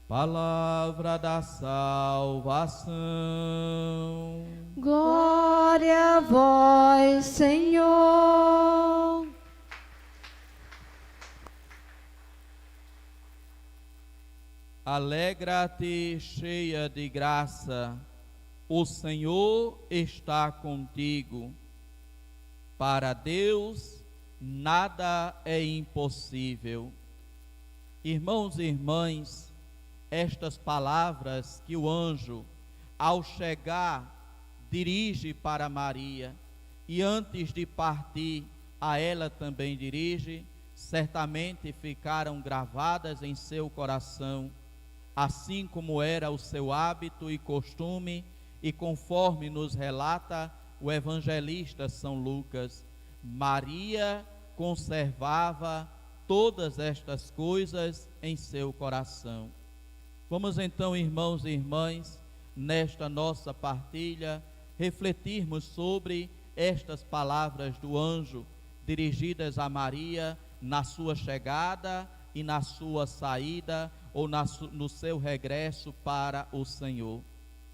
Palavra da salvação. Glória a vós, Senhor. Alegra-te, cheia de graça, o Senhor está contigo. Para Deus nada é impossível. Irmãos e irmãs, estas palavras que o anjo, ao chegar, dirige para Maria, e antes de partir, a ela também dirige, certamente ficaram gravadas em seu coração, assim como era o seu hábito e costume, e conforme nos relata o evangelista São Lucas. Maria conservava todas estas coisas em seu coração. Vamos então, irmãos e irmãs, nesta nossa partilha, refletirmos sobre estas palavras do anjo, dirigidas a Maria na sua chegada e na sua saída, ou no seu regresso para o Senhor.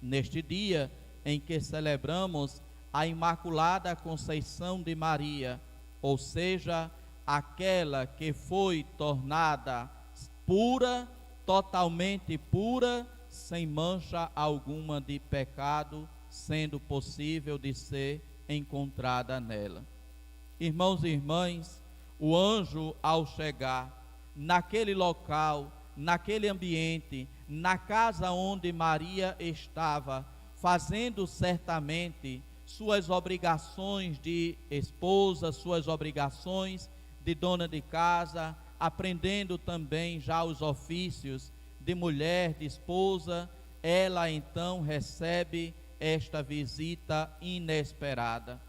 Neste dia em que celebramos a Imaculada Conceição de Maria, ou seja, aquela que foi tornada pura, totalmente pura, sem mancha alguma de pecado, sendo possível de ser encontrada nela. Irmãos e irmãs, o anjo, ao chegar naquele local, naquele ambiente, na casa onde Maria estava, fazendo certamente suas obrigações de esposa, suas obrigações de dona de casa, aprendendo também já os ofícios de mulher, de esposa, ela então recebe esta visita inesperada.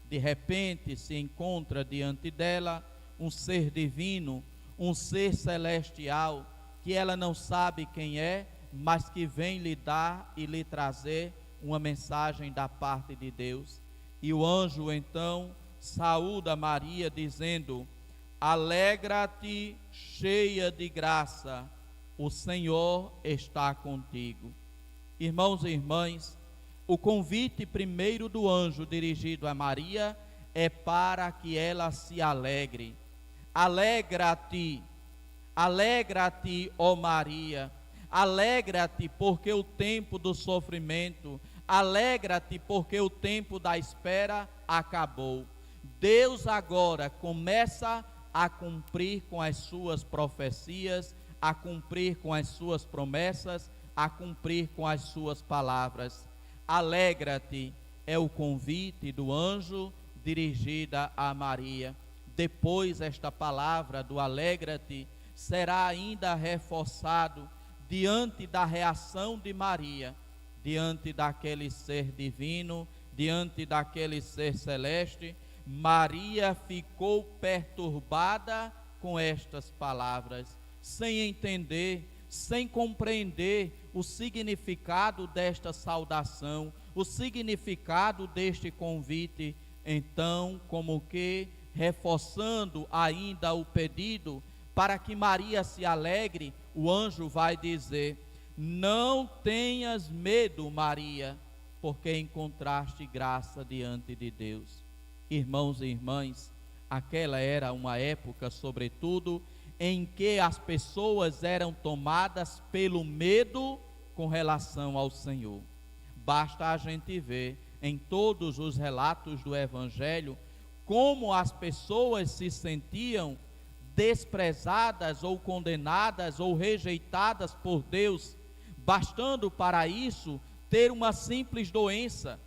De repente se encontra diante dela um ser divino, um ser celestial, que ela não sabe quem é, mas que vem lhe dar e lhe trazer uma mensagem da parte de Deus. E o anjo então saúda Maria dizendo: alegra-te, cheia de graça, o Senhor está contigo. Irmãos e irmãs, o convite primeiro do anjo dirigido a Maria é para que ela se alegre. Alegra-te, alegra-te, ó Maria, alegra-te porque o tempo do sofrimento, alegra-te porque o tempo da espera acabou. Deus agora começa a cumprir com as suas profecias, a cumprir com as suas promessas, a cumprir com as suas palavras. Alegra-te é o convite do anjo dirigida a Maria. Depois esta palavra do alegra-te será ainda reforçado diante da reação de Maria, diante daquele ser divino, diante daquele ser celeste. Maria ficou perturbada com estas palavras, sem entender, sem compreender o significado desta saudação, o significado deste convite. Então, como que reforçando ainda o pedido para que Maria se alegre, o anjo vai dizer: não tenhas medo, Maria, porque encontraste graça diante de Deus. Irmãos e irmãs, aquela era uma época, sobretudo, em que as pessoas eram tomadas pelo medo com relação ao Senhor. Basta a gente ver em todos os relatos do Evangelho como as pessoas se sentiam desprezadas ou condenadas ou rejeitadas por Deus, bastando para isso ter uma simples doença,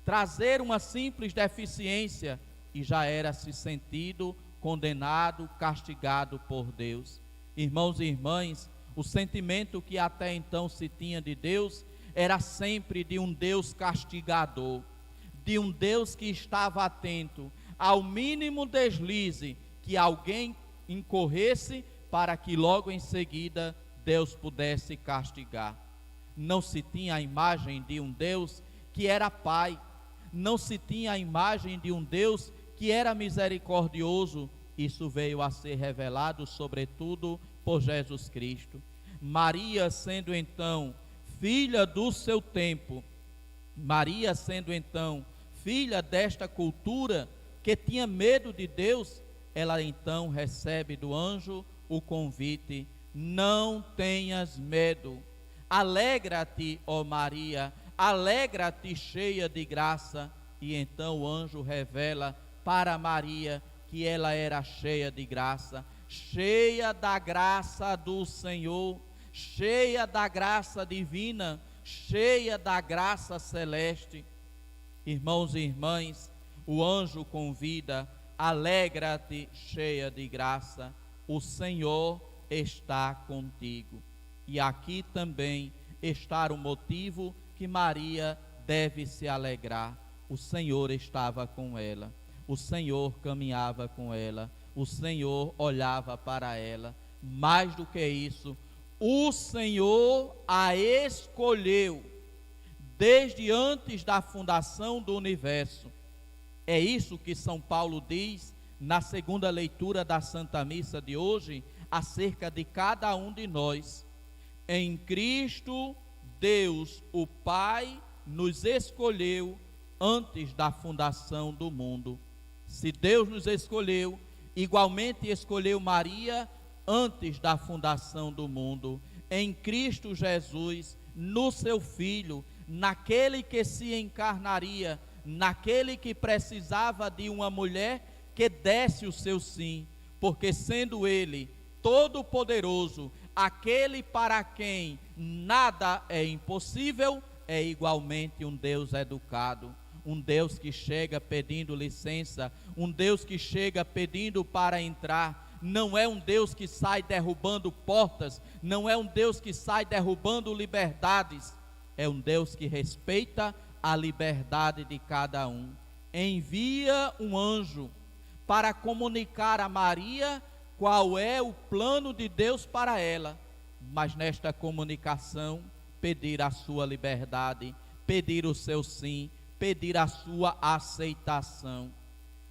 trazer uma simples deficiência, e já era se sentido condenado, castigado por Deus. Irmãos e irmãs, o sentimento que até então se tinha de Deus era sempre de um Deus castigador, de um Deus que estava atento ao mínimo deslize que alguém incorresse, para que logo em seguida Deus pudesse castigar. Não se tinha a imagem de um Deus que era Pai, não se tinha a imagem de um Deus que era misericordioso. Isso veio a ser revelado sobretudo por Jesus Cristo. Maria sendo então filha do seu tempo, Maria sendo então filha desta cultura que tinha medo de Deus, ela então recebe do anjo o convite: não tenhas medo, alegra-te, ó Maria, alegra-te, cheia de graça. E então o anjo revela para Maria que ela era cheia de graça, cheia da graça do Senhor, cheia da graça divina, cheia da graça celeste. Irmãos e irmãs, o anjo convida: alegra-te, cheia de graça, o Senhor está contigo. E aqui também está o motivo que Maria deve se alegrar. O Senhor estava com ela, o Senhor caminhava com ela, o Senhor olhava para ela. Mais do que isso, o Senhor a escolheu desde antes da fundação do universo. É isso que São Paulo diz na segunda leitura da Santa Missa de hoje, acerca de cada um de nós. Em Cristo, Deus, o Pai, nos escolheu antes da fundação do mundo. Se Deus nos escolheu, igualmente escolheu Maria antes da fundação do mundo. Em Cristo Jesus, no seu Filho, naquele que se encarnaria, naquele que precisava de uma mulher que desse o seu sim, porque sendo Ele todo-poderoso, aquele para quem nada é impossível, é igualmente um Deus educado, um Deus que chega pedindo licença, um Deus que chega pedindo para entrar. Não é um Deus que sai derrubando portas, não é um Deus que sai derrubando liberdades, é um Deus que respeita a liberdade de cada um. Envia um anjo para comunicar a Maria qual é o plano de Deus para ela, mas nesta comunicação pedir a sua liberdade, pedir o seu sim, pedir a sua aceitação.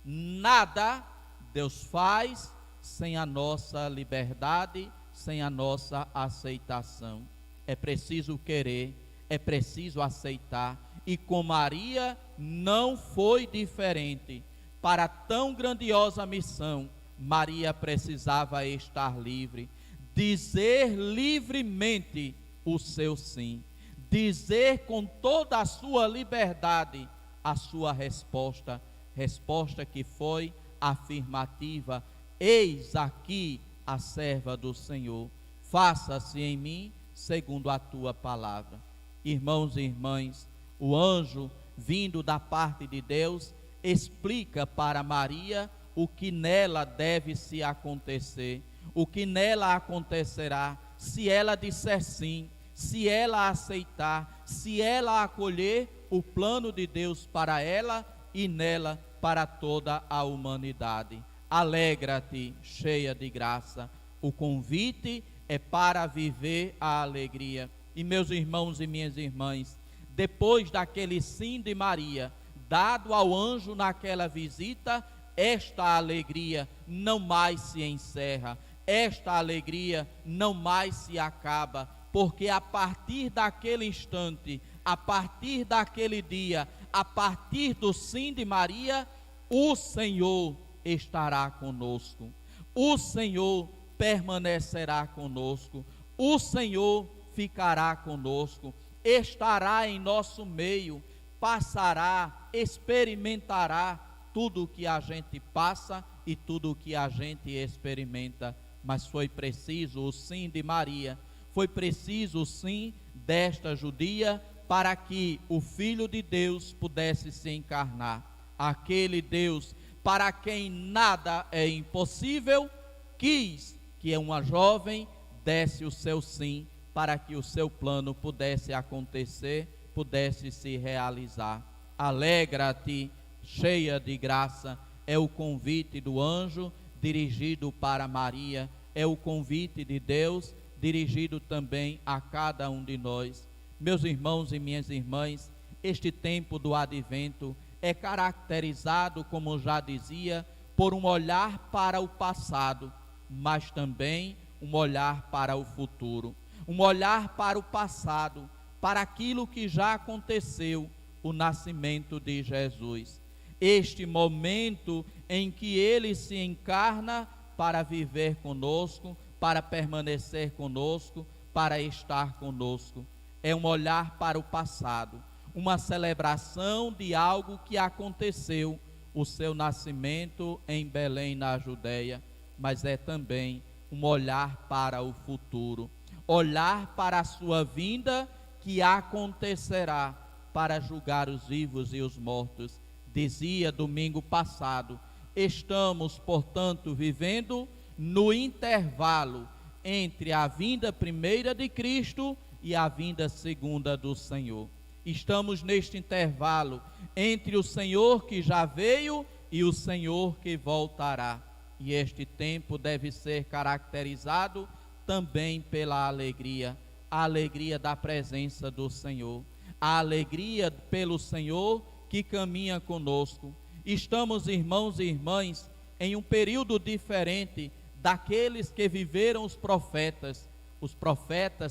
Nada Deus faz sem a nossa liberdade, sem a nossa aceitação. É preciso querer, é preciso aceitar, e com Maria não foi diferente. Para tão grandiosa missão, Maria precisava estar livre, dizer livremente o seu sim, dizer com toda a sua liberdade a sua resposta, resposta que foi afirmativa: eis aqui a serva do Senhor, faça-se em mim segundo a tua palavra. Irmãos e irmãs, o anjo vindo da parte de Deus explica para Maria o que nela deve se acontecer, o que nela acontecerá se ela disser sim, se ela aceitar, se ela acolher o plano de Deus para ela e nela para toda a humanidade. Alegra-te, cheia de graça. O convite é para viver a alegria. E meus irmãos e minhas irmãs, depois daquele sim de Maria, dado ao anjo naquela visita, esta alegria não mais se encerra, esta alegria não mais se acaba, porque a partir daquele instante, a partir daquele dia, a partir do sim de Maria, o Senhor estará conosco, o Senhor permanecerá conosco, o Senhor ficará conosco, estará em nosso meio, passará, experimentará tudo o que a gente passa e tudo o que a gente experimenta. Mas foi preciso o sim de Maria, foi preciso o sim desta judia para que o Filho de Deus pudesse se encarnar. Aquele Deus para quem nada é impossível, quis que uma jovem desse o seu sim para que o seu plano pudesse acontecer, pudesse se realizar. Alegra-te, cheia de graça, é o convite do anjo dirigido para Maria, é o convite de Deus dirigido também a cada um de nós. Meus irmãos e minhas irmãs, este tempo do advento é caracterizado, como já dizia, por um olhar para o passado, mas também um olhar para o futuro, um olhar para o passado, para aquilo que já aconteceu, o nascimento de Jesus. Este momento em que ele se encarna para viver conosco, para permanecer conosco, para estar conosco. É um olhar para o passado, uma celebração de algo que aconteceu, o seu nascimento em Belém, na Judeia, mas é também um olhar para o futuro, olhar para a sua vinda que acontecerá para julgar os vivos e os mortos. Dizia domingo passado, estamos, portanto, vivendo no intervalo entre a vinda primeira de Cristo e a vinda segunda do Senhor. Estamos neste intervalo entre o Senhor que já veio e o Senhor que voltará. E este tempo deve ser caracterizado também pela alegria, a alegria da presença do Senhor, a alegria pelo Senhor que caminha conosco. Estamos, irmãos e irmãs, em um período diferente daqueles que viveram os profetas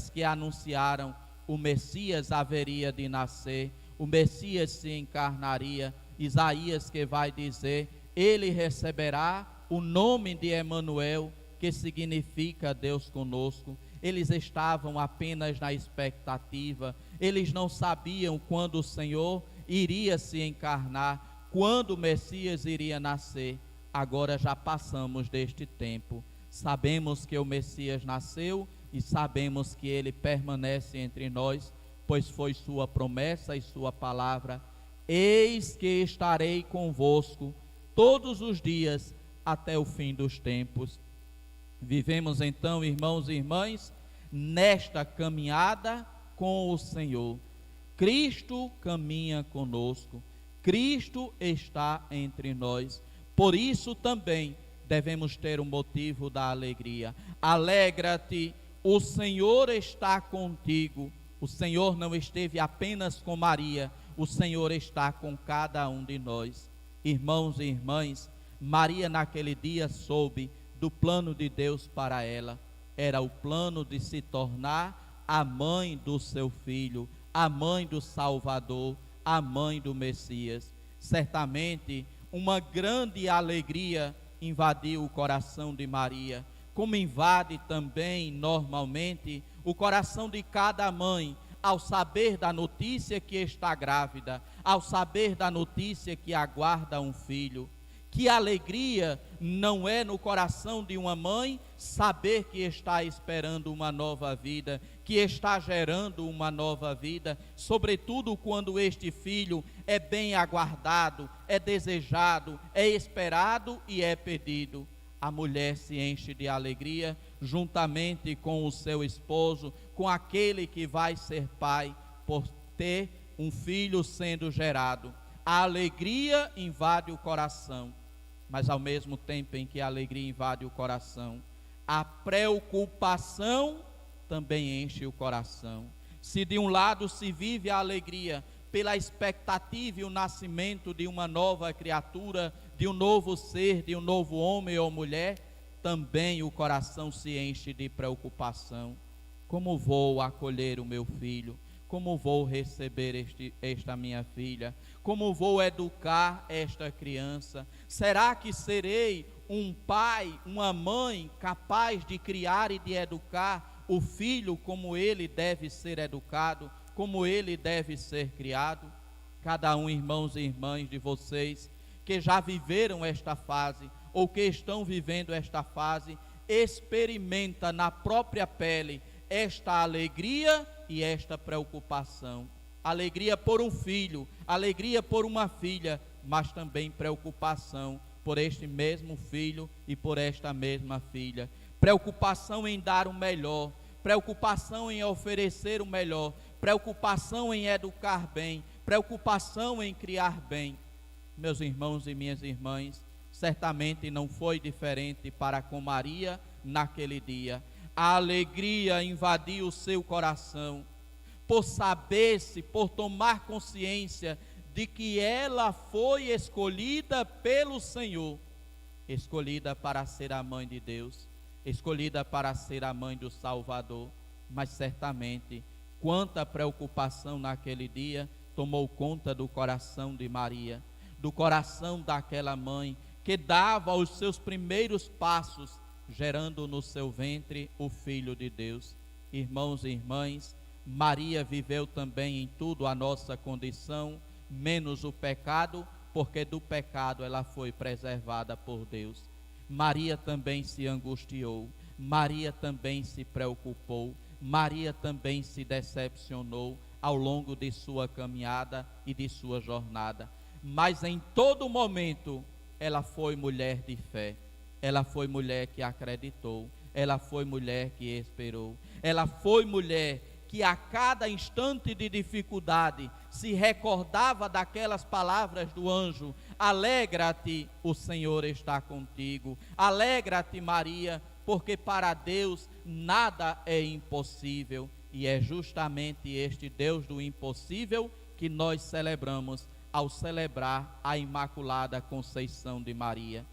que anunciaram o Messias haveria de nascer, o Messias se encarnaria. Isaías que vai dizer, ele receberá o nome de Emanuel, que significa Deus conosco. Eles estavam apenas na expectativa, eles não sabiam quando o Senhor iria se encarnar, quando o Messias iria nascer. Agora já passamos deste tempo, sabemos que o Messias nasceu e sabemos que ele permanece entre nós, pois foi sua promessa e sua palavra: eis que estarei convosco todos os dias até o fim dos tempos. Vivemos então, irmãos e irmãs, nesta caminhada com o Senhor. Cristo caminha conosco, Cristo está entre nós. Por isso também devemos ter um motivo da alegria. Alegra-te, o Senhor está contigo. O Senhor não esteve apenas com Maria, o Senhor está com cada um de nós. Irmãos e irmãs, Maria naquele dia soube do plano de Deus para ela. Era o plano de se tornar a mãe do seu filho, a mãe do Salvador, a mãe do Messias. Certamente uma grande alegria invadiu o coração de Maria, como invade também normalmente o coração de cada mãe ao saber da notícia que está grávida, ao saber da notícia que aguarda um filho. Que alegria não é no coração de uma mãe saber que está esperando uma nova vida, que está gerando uma nova vida, sobretudo quando este filho é bem aguardado, é desejado, é esperado e é pedido. A mulher se enche de alegria juntamente com o seu esposo, com aquele que vai ser pai, por ter um filho sendo gerado. A alegria invade o coração, mas ao mesmo tempo em que a alegria invade o coração, a preocupação também enche o coração. Se de um lado se vive a alegria pela expectativa e o nascimento de uma nova criatura, de um novo ser, de um novo homem ou mulher, também o coração se enche de preocupação. Como vou acolher o meu filho? Como vou receber esta minha filha? Como vou educar esta criança? Será que serei um pai, uma mãe capaz de criar e de educar o filho como ele deve ser educado, como ele deve ser criado? Cada um, irmãos e irmãs de vocês, que já viveram esta fase, ou que estão vivendo esta fase, experimenta na própria pele esta alegria e esta preocupação. Alegria por um filho, alegria por uma filha, mas também preocupação por este mesmo filho e por esta mesma filha. Preocupação em dar o melhor, preocupação em oferecer o melhor, preocupação em educar bem, preocupação em criar bem. Meus irmãos e minhas irmãs, certamente não foi diferente para com Maria naquele dia. A alegria invadiu o seu coração, por saber-se, por tomar consciência de que ela foi escolhida pelo Senhor, escolhida para ser a mãe de Deus, escolhida para ser a mãe do Salvador. mas certamente quanta preocupação naquele dia tomou conta do coração de Maria, do coração daquela mãe que dava os seus primeiros passos, gerando no seu ventre o Filho de Deus. Irmãos e irmãs, Maria viveu também em tudo a nossa condição, menos o pecado, porque do pecado ela foi preservada por Deus. Maria também se angustiou, Maria também se preocupou, Maria também se decepcionou ao longo de sua caminhada e de sua jornada. Mas em todo momento ela foi mulher de fé, ela foi mulher que acreditou, ela foi mulher que esperou, ela foi mulher que a cada instante de dificuldade se recordava daquelas palavras do anjo: alegra-te, o Senhor está contigo, alegra-te, Maria, porque para Deus nada é impossível. E é justamente este Deus do impossível que nós celebramos ao celebrar a Imaculada Conceição de Maria.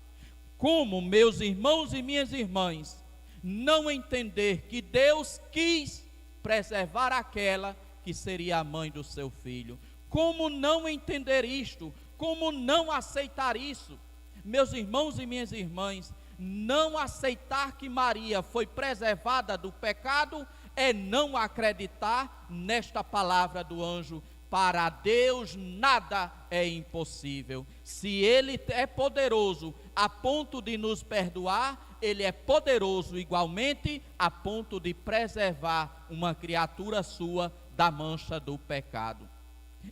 Como, meus irmãos e minhas irmãs, não entender que Deus quis preservar aquela que seria a mãe do seu filho? Como não entender isto? Como não aceitar isso? Meus irmãos e minhas irmãs, não aceitar que Maria foi preservada do pecado é não acreditar nesta palavra do anjo: para Deus nada é impossível. Se Ele é poderoso a ponto de nos perdoar, Ele é poderoso igualmente a ponto de preservar uma criatura sua da mancha do pecado.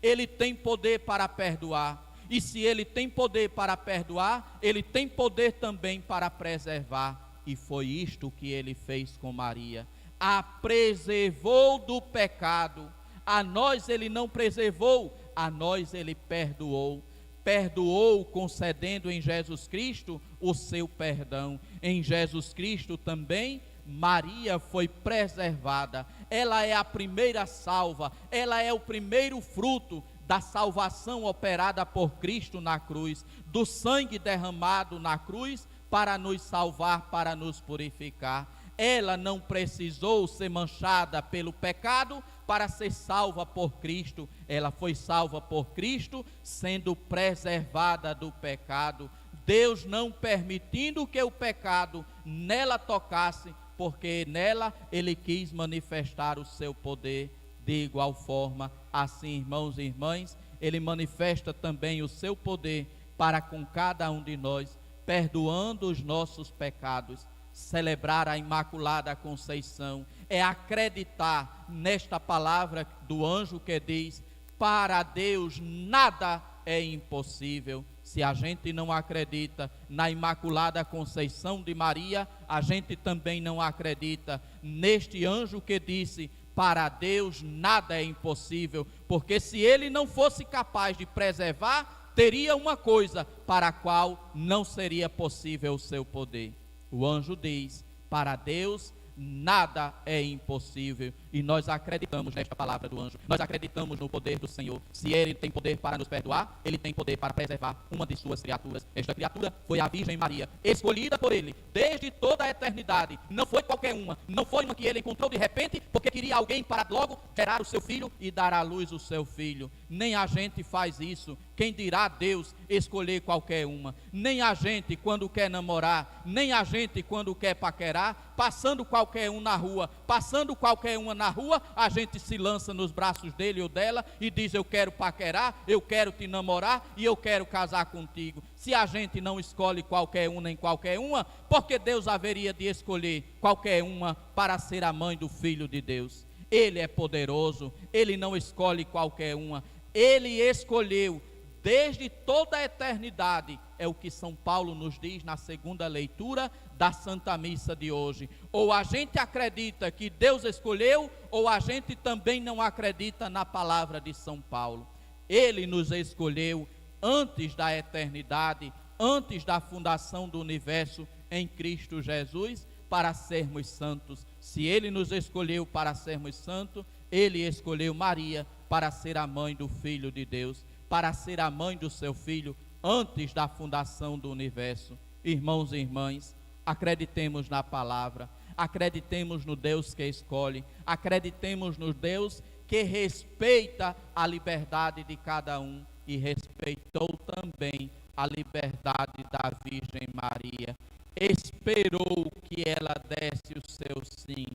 Ele tem poder para perdoar, e se Ele tem poder para perdoar, Ele tem poder também para preservar. E foi isto que Ele fez com Maria: a preservou do pecado. A nós Ele não preservou, a nós Ele perdoou. Perdoou concedendo em Jesus Cristo o seu perdão. Em Jesus Cristo também Maria foi preservada. Ela é a primeira salva, ela é o primeiro fruto da salvação operada por Cristo na cruz, do sangue derramado na cruz para nos salvar, para nos purificar. Ela não precisou ser manchada pelo pecado para ser salva por Cristo. Ela foi salva por Cristo, sendo preservada do pecado. Deus não permitindo que o pecado nela tocasse, porque nela Ele quis manifestar o seu poder. De igual forma, assim, irmãos e irmãs, Ele manifesta também o seu poder para com cada um de nós, perdoando os nossos pecados. Celebrar a Imaculada Conceição é acreditar nesta palavra do anjo que diz: para Deus nada é impossível. Se a gente não acredita na Imaculada Conceição de Maria, a gente também não acredita neste anjo que disse: para Deus nada é impossível, porque se Ele não fosse capaz de preservar, teria uma coisa para a qual não seria possível o seu poder. O anjo diz: para Deus nada é impossível. E nós acreditamos nesta palavra do anjo, nós acreditamos no poder do Senhor. Se Ele tem poder para nos perdoar, Ele tem poder para preservar uma de suas criaturas. Esta criatura foi a Virgem Maria, escolhida por Ele desde toda a eternidade. Não foi qualquer uma, não foi uma que Ele encontrou de repente porque queria alguém para logo gerar o seu filho e dar à luz o seu filho. Nem a gente faz isso. Quem dirá Deus escolher qualquer uma? Nem a gente quando quer namorar, nem a gente quando quer paquerar, passando qualquer um na rua, passando qualquer uma na rua, a gente se lança nos braços dele ou dela e diz: eu quero paquerar, eu quero te namorar e eu quero casar contigo. Se a gente não escolhe qualquer um nem qualquer uma, porque Deus haveria de escolher qualquer uma para ser a mãe do Filho de Deus? Ele é poderoso, Ele não escolhe qualquer uma, Ele escolheu desde toda a eternidade. É o que São Paulo nos diz na segunda leitura da Santa Missa de hoje. Ou a gente acredita que Deus escolheu, ou a gente também não acredita na palavra de São Paulo. Ele nos escolheu antes da eternidade, antes da fundação do universo, em Cristo Jesus, para sermos santos. Se Ele nos escolheu para sermos santos, Ele escolheu Maria para ser a mãe do Filho de Deus, para ser a mãe do seu Filho antes da fundação do universo. Irmãos e irmãs, acreditemos na palavra, Acreditemos no Deus que escolhe, acreditemos no Deus que respeita a liberdade de cada um e respeitou também a liberdade da Virgem Maria. Esperou que ela desse o seu sim,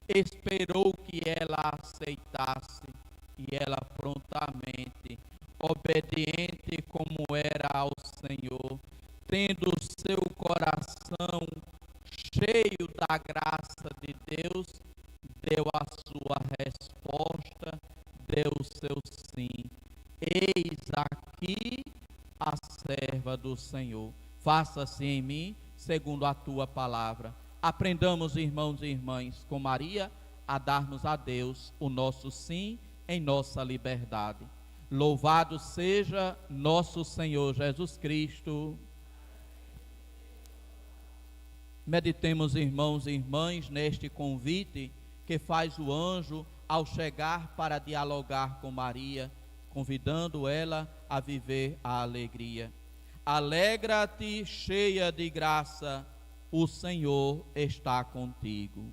esperou que ela aceitasse e ela prontamente, obediente como era ao Senhor, tendo o seu coração cheio da graça de Deus, deu a sua resposta, deu o seu sim. Eis aqui a serva do Senhor. Faça-se em mim segundo a tua palavra. Aprendamos, irmãos e irmãs, com Maria, a darmos a Deus o nosso sim em nossa liberdade. Louvado seja nosso Senhor Jesus Cristo. Meditemos, irmãos e irmãs, neste convite que faz o anjo ao chegar para dialogar com Maria, convidando ela a viver a alegria. Alegra-te, cheia de graça, o Senhor está contigo.